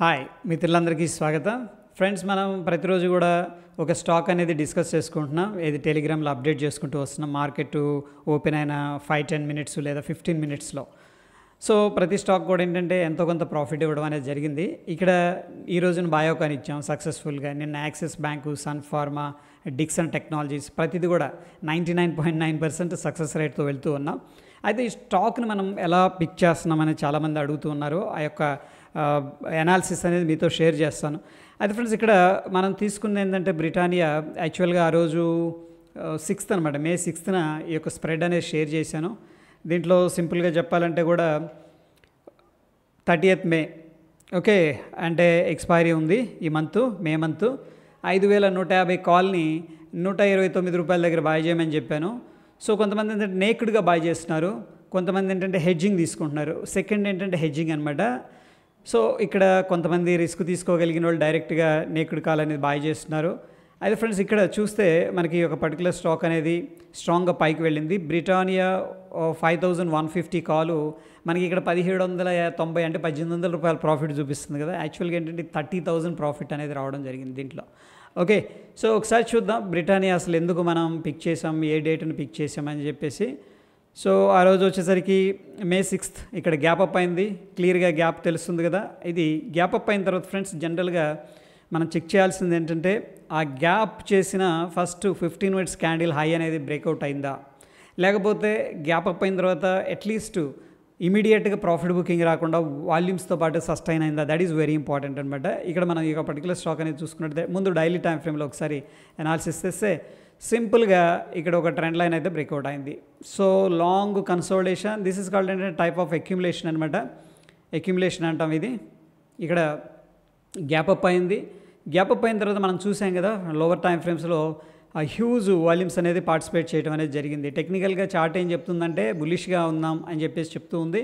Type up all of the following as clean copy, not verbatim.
Hi మిత్రులందరికీ స్వాగతం friends. మనం ప్రతిరోజు కూడా ఒక స్టాక్ అనేది డిస్కస్ చేసుకుంటున్నాం. ఇది టెలిగ్రామ్లో అప్డేట్ చేసుకుంటూ వస్తున్నాం. మార్కెట్ ఓపెన్ అయిన 5-10 మినిట్స్ లేదా 15 మినిట్స్లో. సో ప్రతి స్టాక్ కూడా ఏంటంటే ఎంతో కొంత ప్రాఫిట్ ఇవ్వడం అనేది జరిగింది. ఇక్కడ ఈ రోజున బయోకాన్ ఇచ్చాం సక్సెస్ఫుల్గా. నిన్న యాక్సిస్ బ్యాంకు, సన్ ఫార్మా, డిక్సన్ టెక్నాలజీస్ ప్రతిది కూడా 99.9% సక్సెస్ రేట్తో వెళ్తూ ఉన్నాం. అయితే ఈ స్టాక్ని మనం ఎలా పిక్ చేస్తున్నామని చాలామంది అడుగుతూ ఉన్నారు. ఆ యొక్క అనాలిసిస్ అనేది మీతో షేర్ చేస్తాను. అయితే ఫ్రెండ్స్, ఇక్కడ మనం తీసుకుంది ఏంటంటే బ్రిటానియా. యాక్చువల్గా ఆ రోజు 6th అనమాట, May 6th ఈ యొక్క స్ప్రెడ్ అనేది షేర్ చేశాను. దీంట్లో సింపుల్గా చెప్పాలంటే కూడా 30th May ఓకే, అంటే ఎక్స్పైరీ ఉంది ఈ మంత్, మే మంత్. 5150 కాల్ని 129 రూపాయల దగ్గర బాయ్ చేయమని చెప్పాను. సో కొంతమంది ఏంటంటే నేక్డ్గా బాయ్ చేస్తున్నారు, కొంతమంది ఏంటంటే హెడ్జింగ్ తీసుకుంటున్నారు. సెకండ్ ఏంటంటే హెడ్జింగ్ అనమాట. సో ఇక్కడ కొంతమంది రిస్క్ తీసుకోగలిగిన వాళ్ళు డైరెక్ట్గా నేక్డ్ కాల్ అనేది బాయ్ చేస్తున్నారు. అయితే ఫ్రెండ్స్, ఇక్కడ చూస్తే మనకి ఒక పర్టికులర్ స్టాక్ అనేది స్ట్రాంగ్గా పైకి వెళ్ళింది. బ్రిటానియా 5150 కాలు మనకి ఇక్కడ 1790 అంటే 1800 రూపాయల ప్రాఫిట్ చూపిస్తుంది కదా. యాక్చువల్గా ఏంటంటే 30,000 ప్రాఫిట్ అనేది రావడం జరిగింది దీంట్లో. ఓకే, సో ఒకసారి చూద్దాం బ్రిటానియా అసలు ఎందుకు మనం పిక్ చేసాం, ఏ డేట్ని పిక్ చేసామని చెప్పేసి. సో ఆ రోజు వచ్చేసరికి May 6th ఇక్కడ గ్యాప్ అప్ అయింది. క్లియర్గా గ్యాప్ తెలుస్తుంది కదా. ఇది గ్యాప్ అప్ అయిన తర్వాత ఫ్రెండ్స్, జనరల్గా మనం చెక్ చేయాల్సింది ఏంటంటే ఆ గ్యాప్ చేసిన ఫస్ట్ 15 మినిట్స్ క్యాండిల్ హై అనేది బ్రేక్అవుట్ అయిందా, లేకపోతే గ్యాప్ అప్ అయిన తర్వాత అట్లీస్ట్ ఇమీడియట్గా ప్రాఫిట్ బుకింగ్ రాకుండా వాల్యూమ్స్తో పాటు సస్టైన్ అయిందా. దట్ ఈస్ వెరీ ఇంపార్టెంట్ అనమాట. ఇక్కడ మనం ఈ పర్టికులర్ స్టాక్ అనేది చూసుకున్నట్టే ముందు డైలీ టైం ఫ్రేమ్లో ఒకసారి అనాలిసిస్ చేస్తే సింపుల్గా ఇక్కడ ఒక ట్రెండ్ లైన్ అయితే బ్రేక్అవుట్ అయింది. So long consolidation, this is called అంటే టైప్ ఆఫ్ అక్యుములేషన్ అనమాట. అక్యుములేషన్ అంటాం ఇది. ఇక్కడ గ్యాప్ అప్ అయింది. గ్యాప్ అప్ అయిన తర్వాత మనం చూసాం కదా లోవర్ టైం ఫ్రేమ్స్లో ఆ హ్యూజ్ వాల్యూమ్స్ అనేది పార్టిసిపేట్ చేయడం అనేది జరిగింది. టెక్నికల్గా చార్ట్ ఏం చెప్తుందంటే బులిష్గా ఉన్నాం అని చెప్పేసి చెప్తూ ఉంది.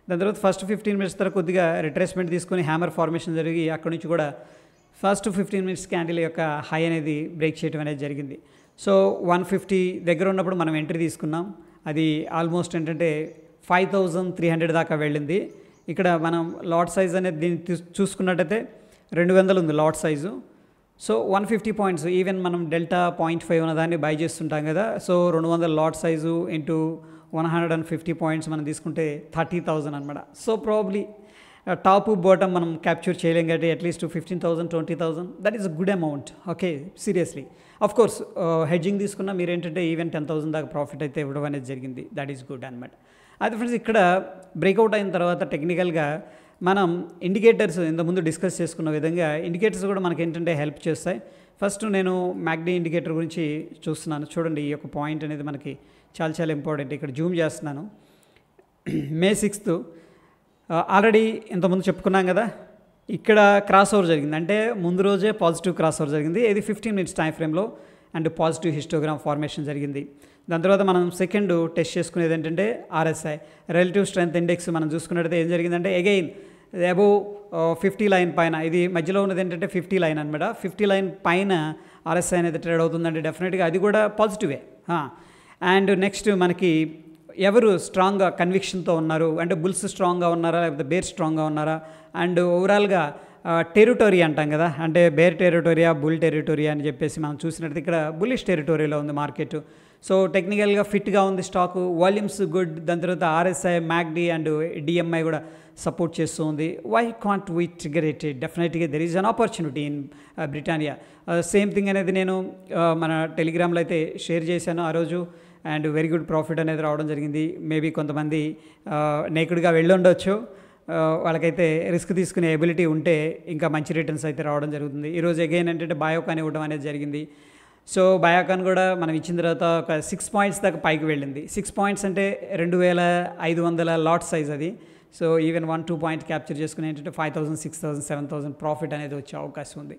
దాని తర్వాత ఫస్ట్ 15 మినిట్స్ తర్వాత కొద్దిగా రిట్రేస్మెంట్ తీసుకొని హ్యామర్ ఫార్మేషన్ జరిగి అక్కడి నుంచి కూడా ఫస్ట్ 15 మినిట్స్ క్యాండిల్ యొక్క హై అనేది బ్రేక్ చేయడం అనేది జరిగింది. సో 150 దగ్గర ఉన్నప్పుడు మనం ఎంట్రీ తీసుకున్నాం. అది ఆల్మోస్ట్ ఏంటంటే 5300 దాకా వెళ్ళింది. ఇక్కడ మనం లాట్ సైజ్ అనేది దీన్ని చూసుకున్నట్టయితే 200 ఉంది lot size. So 150 points, even మనం డెల్టా 0.5 ఉన్న దాన్ని బై చేస్తుంటాం కదా. So 200 lot size into 150 points మనం తీసుకుంటే 30,000 అనమాట. సో ప్రాబ్లీ టాప్ బాటమ్ మనం క్యాప్చర్ చేయలేం కాబట్టి at least 15,000 20,000 that is a good amount. Okay, seriously of course hedging తీసుకున్నా మీరు ఏంటంటే ఈవెన్ 10,000 దాకా ప్రాఫిట్ అయితే ఇవ్వడం అనేది జరిగింది. దట్ ఈస్ గుడ్ అనమాట. అయితే ఫ్రెండ్స్, ఇక్కడ బ్రేక్అవుట్ అయిన తర్వాత టెక్నికల్గా మనం ఇండికేటర్స్ ఇంతకుముందు డిస్కస్ చేసుకున్న విధంగా ఇండికేటర్స్ కూడా మనకి ఏంటంటే హెల్ప్ చేస్తాయి. ఫస్ట్ నేను మ్యాక్డీ ఇండికేటర్ గురించి చూస్తున్నాను. చూడండి, ఈ యొక్క పాయింట్ అనేది మనకి చాలా చాలా ఇంపార్టెంట్. ఇక్కడ జూమ్ చేస్తున్నాను. May 6th ఆల్రెడీ ఇంతకుముందు చెప్పుకున్నాం కదా. ఇక్కడ క్రాస్ ఓవర్ జరిగింది, అంటే ముందు రోజే పాజిటివ్ క్రాస్ ఓవర్ జరిగింది. ఇది 15 మినిట్స్ టైం ఫ్రేమ్లో అండ్ పాజిటివ్ హిస్టోగ్రామ్ ఫార్మేషన్ జరిగింది. దాని తర్వాత మనం సెకండ్ టెస్ట్ చేసుకునేది ఏంటంటే RSI, రిలేటివ్ స్ట్రెంత్ ఇండెక్స్. మనం చూసుకున్నట్టయితే ఏం జరిగిందంటే అగైన్ అబోవ్ 50 లైన్ పైన, ఇది మధ్యలో ఉన్నది ఏంటంటే 50 లైన్ అనమాట. 50 లైన్ పైన RSI అనేది ట్రేడ్ అవుతుందంటే డెఫినెట్గా అది కూడా పాజిటివే. అండ్ నెక్స్ట్ మనకి ఎవరు స్ట్రాంగ్గా కన్విక్షన్తో ఉన్నారు అంటే బుల్స్ స్ట్రాంగ్గా ఉన్నారా లేకపోతే బేర్ స్ట్రాంగ్గా ఉన్నారా, అండ్ ఓవరాల్గా టెరిటరీ అంటాం కదా, అంటే బేర్ టెరిటోరియా బుల్ టెరిటోరియా అని చెప్పేసి మనం చూసినట్టు ఇక్కడ బుల్లిష్ టెరిటోరీలో ఉంది మార్కెట్. సో టెక్నికల్గా ఫిట్గా ఉంది స్టాకు, వాల్యూమ్స్ గుడ్. దాని తర్వాత RSI, మ్యాక్డీ అండ్ DMI కూడా సపోర్ట్ చేస్తూ ఉంది. Why can't we trigger it? డెఫినెట్గా there is an opportunity in Britannia. Same thing అనేది నేను మన టెలిగ్రామ్లో అయితే షేర్ చేశాను ఆ రోజు. అండ్ వెరీ గుడ్ ప్రాఫిట్ అనేది రావడం జరిగింది. మేబీ కొంతమంది నేకుడ్గా వెళ్ళుండొచ్చు, వాళ్ళకైతే రిస్క్ తీసుకునే ఎబిలిటీ ఉంటే ఇంకా మంచి రిటర్న్స్ అయితే రావడం జరుగుతుంది. ఈరోజు అగైన్ ఏంటంటే బయోకాన్ ఇవ్వడం అనేది జరిగింది. సో బయోకాన్ కూడా మనం ఇచ్చిన తర్వాత ఒక 6 పాయింట్స్ దాకా పైకి వెళ్ళింది. 6 పాయింట్స్ అంటే 2500 లాట్ సైజ్ అది. సో ఈవెన్ 1-2 పాయింట్ క్యాప్చర్ చేసుకుని ఏంటంటే 5,000 6,000 7,000 ప్రాఫిట్ అనేది వచ్చే అవకాశం ఉంది.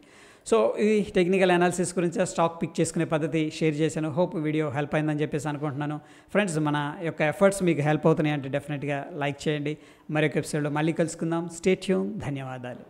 సో ఇది టెక్నికల్ అనాలిసిస్ గురించి స్టాక్ పిక్ చేసుకునే పద్ధతి షేర్ చేశాను. హోప్ వీడియో హెల్ప్ అయిందని చెప్పేసి అనుకుంటున్నాను. ఫ్రెండ్స్, మన యొక్క ఎఫర్ట్స్ మీకు హెల్ప్ అవుతున్నాయి అంటే డెఫినెట్గా లైక్ చేయండి. మరొక ఎపిసోడ్లో మళ్ళీ కలుసుకుందాం. Stay tune. ధన్యవాదాలు.